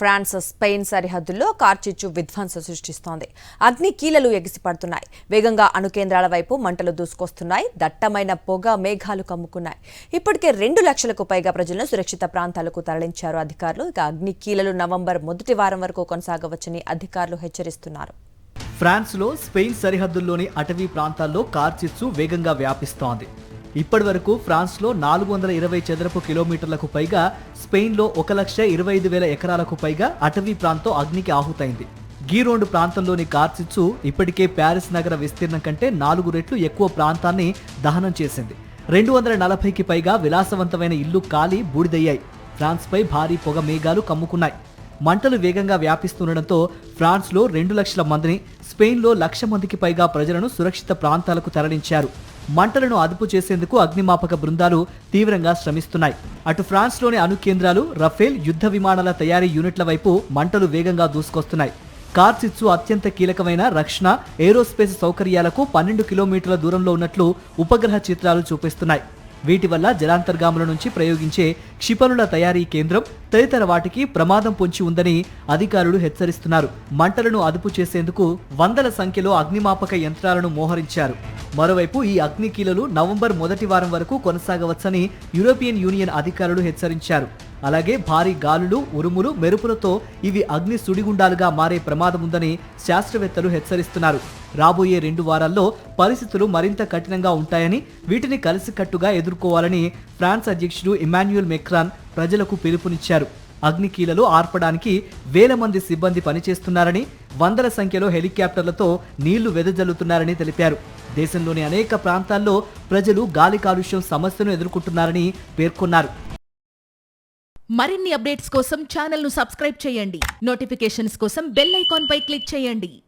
France Spain సరిహద్దుల్లో కార్చిచ్చు విధ్వంసం సృష్టిస్తోంది. అగ్ని కీలలు ఎగిసిపడుతున్నాయి. వేగంగా అణుకేంద్రాల వైపు మంటలు దూసుకొస్తున్నాయి. దట్టమైన పొగ మేఘాలు కమ్ముకున్నాయి. ఇప్పటికే 2 లక్షలకు పైగా ప్రజలను సురక్షిత ప్రాంతాలకు తరలించారు అధికారులు. ఇక అగ్ని కీలలు నవంబర్ మొదటి వారం వరకు కొనసాగవచ్చని అధికారులు హెచ్చరిస్తున్నారు. ఫ్రాన్స్లో స్పెయిన్ సరిహద్దుల్లోని అటవీ ప్రాంతాల్లో కార్చిచ్చు వేగంగా వ్యాపిస్తోంది. ఇప్పటి వరకు ఫ్రాన్స్లో 420 చదరపు కిలోమీటర్లకు పైగా, స్పెయిన్లో 1,25,000 ఎకరాలకు పైగా అటవీ ప్రాంతం అగ్నికి ఆహుతైంది. గీరోండ్ ప్రాంతంలోని కార్చిచ్చు ఇప్పటికే ప్యారిస్ నగర విస్తీర్ణం కంటే 4 రెట్లు ఎక్కువ ప్రాంతాన్ని దహనం చేసింది. 240కి పైగా విలాసవంతమైన ఇళ్లు కాలి బూడిదయ్యాయి. ఫ్రాన్స్పై భారీ పొగ మేఘాలు కమ్ముకున్నాయి. మంటలు వేగంగా వ్యాపిస్తుండటంతో ఫ్రాన్స్లో 2 లక్షల మందిని, స్పెయిన్లో 1,00,000 మందికి పైగా ప్రజలను సురక్షిత ప్రాంతాలకు తరలించారు. మంటలను అదుపు చేసేందుకు అగ్నిమాపక బృందాలు తీవ్రంగా శ్రమిస్తున్నాయి. అటు ఫ్రాన్స్లోని అణు కేంద్రాలు, రఫేల్ యుద్ధ విమానాల తయారీ యూనిట్ల వైపు మంటలు వేగంగా దూసుకొస్తున్నాయి. కార్చిచ్చు అత్యంత కీలకమైన రక్షణ, ఏరోస్పేస్ సౌకర్యాలకు 12 కిలోమీటర్ల దూరంలో ఉన్నట్లు ఉపగ్రహ చిత్రాలు చూపిస్తున్నాయి. వీటి వల్ల జలాంతర్గాముల నుంచి ప్రయోగించే క్షిపణుల తయారీ కేంద్రం తదితర వాటికి ప్రమాదం పొంచి ఉందని అధికారులు హెచ్చరిస్తున్నారు. మంటలను అదుపు చేసేందుకు వందల సంఖ్యలో అగ్నిమాపక యంత్రాలను మోహరించారు. మరోవైపు ఈ అగ్నికీలలు నవంబర్ మొదటి వారం వరకు కొనసాగవచ్చని యూరోపియన్ యూనియన్ అధికారులు హెచ్చరించారు. అలాగే భారీ గాలులు, ఉరుములు, మెరుపులతో ఇవి అగ్ని సుడిగుండాలుగా మారే ప్రమాదం ఉందని శాస్త్రవేత్తలు హెచ్చరిస్తున్నారు. రాబోయే 2 వారాల్లో పరిస్థితులు మరింత కఠినంగా ఉంటాయని, వీటిని కలిసికట్టుగా ఎదుర్కోవాలని ఫ్రాన్స్ అధ్యక్షుడు ఇమాన్యుయల్ మెక్రాన్ ప్రజలకు పిలుపునిచ్చారు. అగ్నికీలలు ఆర్పడానికి 1000 మంది సిబ్బంది పనిచేస్తున్నారని, వందల సంఖ్యలో హెలికాప్టర్లతో నీళ్లు వెదజల్లుతున్నారని తెలిపారు. దేశంలోని అనేక ప్రాంతాల్లో ప్రజలు గాలి కాలుష్యం సమస్యను ఎదుర్కొంటున్నారని పేర్కొన్నారు. మరిన్ని అప్డేట్స్ కోసం ఛానల్ ను సబ్స్క్రైబ్ చేయండి. నోటిఫికేషన్స్ కోసం బెల్ ఐకాన్ పై క్లిక్ చేయండి.